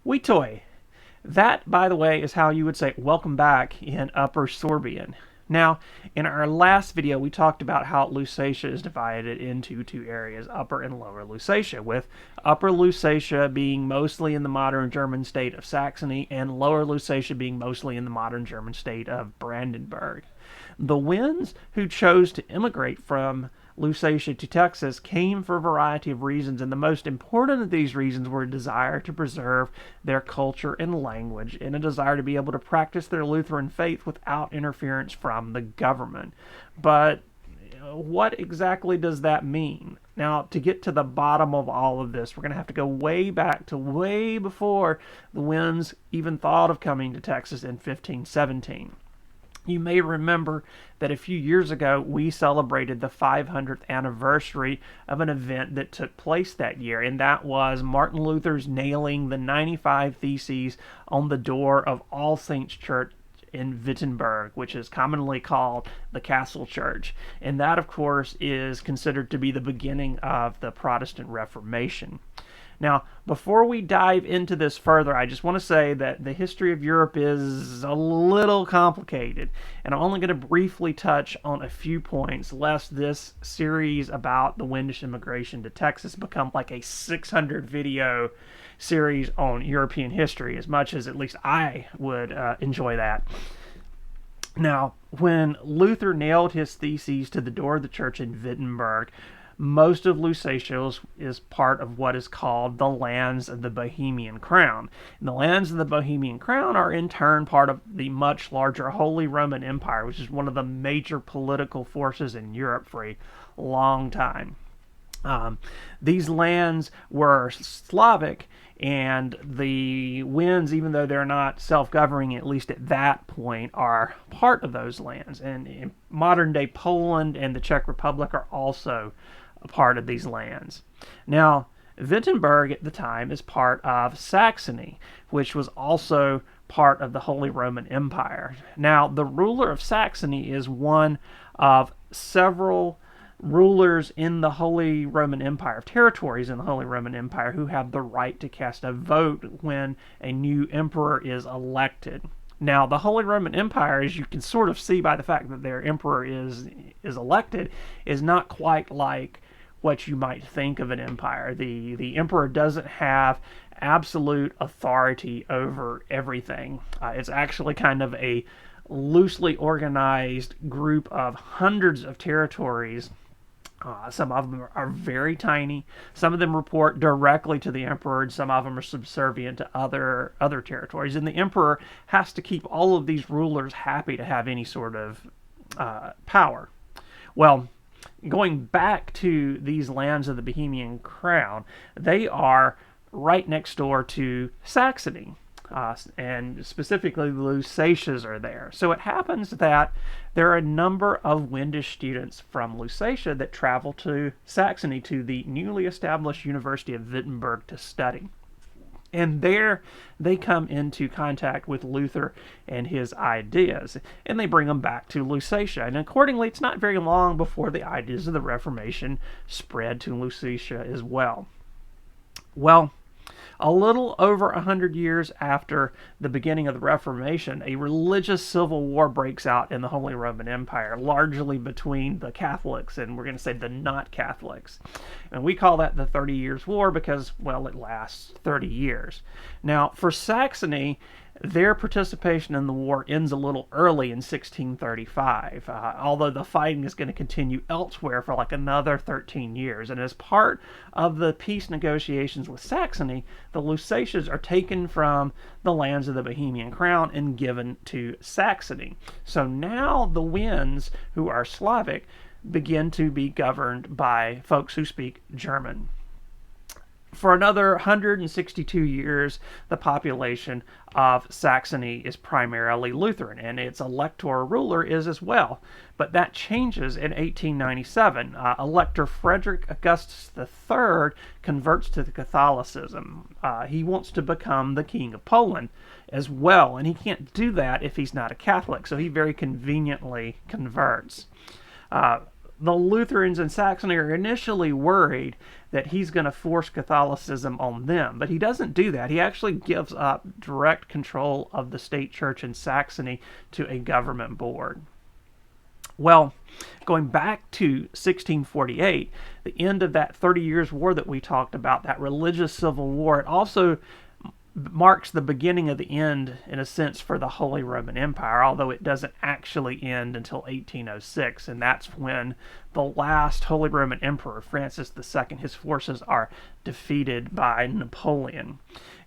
Witoy. That, by the way, is how you would say welcome back in Upper Sorbian. Now, in our last video, we talked about how Lusatia is divided into two areas, Upper and Lower Lusatia, with Upper Lusatia being mostly in the modern German state of Saxony and Lower Lusatia being mostly in the modern German state of Brandenburg. The Wends who chose to immigrate from Lusatia to Texas came for a variety of reasons, and the most important of these reasons were a desire to preserve their culture and language and a desire to be able to practice their Lutheran faith without interference from the government. But what exactly does that mean? Now, to get to the bottom of all of this, we're going to have to go way back to way before the Wends even thought of coming to Texas in 1517. You may remember that a few years ago we celebrated the 500th anniversary of an event that took place that year, and that was Martin Luther's nailing the 95 Theses on the door of All Saints Church in Wittenberg, which is commonly called the Castle Church. And that, of course, is considered to be the beginning of the Protestant Reformation. Now, before we dive into this further, I just want to say that the history of Europe is a little complicated, and I'm only going to briefly touch on a few points, lest this series about the Wendish immigration to Texas become like a 600 video series on European history, as much as at least I would enjoy that. Now, when Luther nailed his theses to the door of the church in Wittenberg, most of Lusatia is part of what is called the lands of the Bohemian Crown. And the lands of the Bohemian Crown are in turn part of the much larger Holy Roman Empire, which is one of the major political forces in Europe for a long time. These lands were Slavic, and the Wends, even though they're not self-governing, at least at that point, are part of those lands. And in modern-day Poland and the Czech Republic are also a part of these lands. Now, Wittenberg at the time is part of Saxony, which was also part of the Holy Roman Empire. Now, the ruler of Saxony is one of several rulers in the Holy Roman Empire, territories in the Holy Roman Empire, who have the right to cast a vote when a new emperor is elected. Now, the Holy Roman Empire, as you can sort of see by the fact that their emperor is elected, is not quite like what you might think of an empire. The emperor doesn't have absolute authority over everything. It's actually kind of a loosely organized group of hundreds of territories. Some of them are very tiny. Some of them report directly to the emperor, and some of them are subservient to other territories. And the emperor has to keep all of these rulers happy to have any sort of power. Well, going back to these lands of the Bohemian Crown, they are right next door to Saxony. And specifically the Lusatias are there. So it happens that there are a number of Wendish students from Lusatia that travel to Saxony to the newly established University of Wittenberg to study. And there they come into contact with Luther and his ideas, and they bring them back to Lusatia. And accordingly, it's not very long before the ideas of the Reformation spread to Lusatia as well. Well, a little over 100 years after the beginning of the Reformation, a religious civil war breaks out in the Holy Roman Empire, largely between the Catholics and, we're going to say, the not Catholics. And we call that the 30 Years' War because, well, it lasts 30 years. Now, for Saxony, their participation in the war ends a little early in 1635, although the fighting is going to continue elsewhere for like another 13 years. And as part of the peace negotiations with Saxony, the Lusatias are taken from the lands of the Bohemian Crown and given to Saxony. So now the Wends, who are Slavic, begin to be governed by folks who speak German. For another 162 years, the population of Saxony is primarily Lutheran, and its elector ruler is as well. But that changes in 1897. Elector Frederick Augustus III converts to Catholicism. He wants to become the King of Poland as well, and he can't do that if he's not a Catholic, so he very conveniently converts. the Lutherans in Saxony are initially worried that he's going to force Catholicism on them, but he doesn't do that. He actually gives up direct control of the state church in Saxony to a government board. Well, going back to 1648, the end of that 30 Years' War that we talked about, that religious civil war, it also marks the beginning of the end, in a sense, for the Holy Roman Empire, although it doesn't actually end until 1806, and that's when the last Holy Roman Emperor, Francis II, his forces are defeated by Napoleon.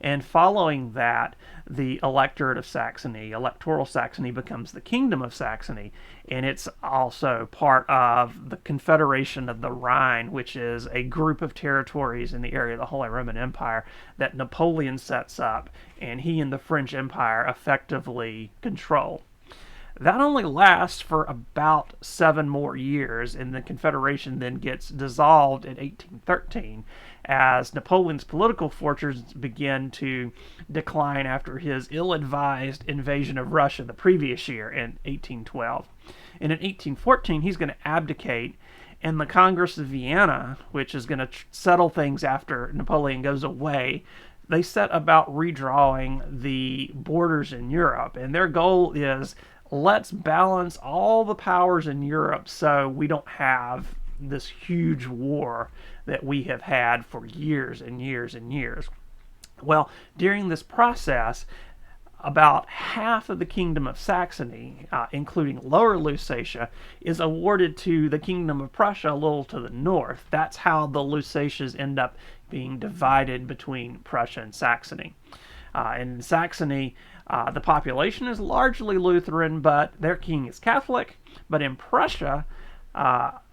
And following that, the Electorate of Saxony, Electoral Saxony, becomes the Kingdom of Saxony, and it's also part of the Confederation of the Rhine, which is a group of territories in the area of the Holy Roman Empire that Napoleon sets up, and he and the French Empire effectively control. That only lasts for about 7 more years, and the Confederation then gets dissolved in 1813 as Napoleon's political fortunes begin to decline after his ill-advised invasion of Russia the previous year in 1812. And in 1814, he's going to abdicate, and the Congress of Vienna, which is going to settle things after Napoleon goes away, they set about redrawing the borders in Europe, and their goal is, let's balance all the powers in Europe so we don't have this huge war that we have had for years and years and years. Well, during this process, about half of the Kingdom of Saxony, including Lower Lusatia, is awarded to the Kingdom of Prussia a little to the north. That's how the Lusatias end up being divided between Prussia and Saxony. In Saxony, the population is largely Lutheran, but their king is Catholic. But in Prussia,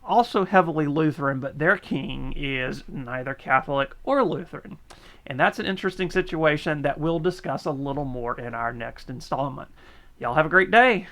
also heavily Lutheran, but their king is neither Catholic or Lutheran. And that's an interesting situation that we'll discuss a little more in our next installment. Y'all have a great day.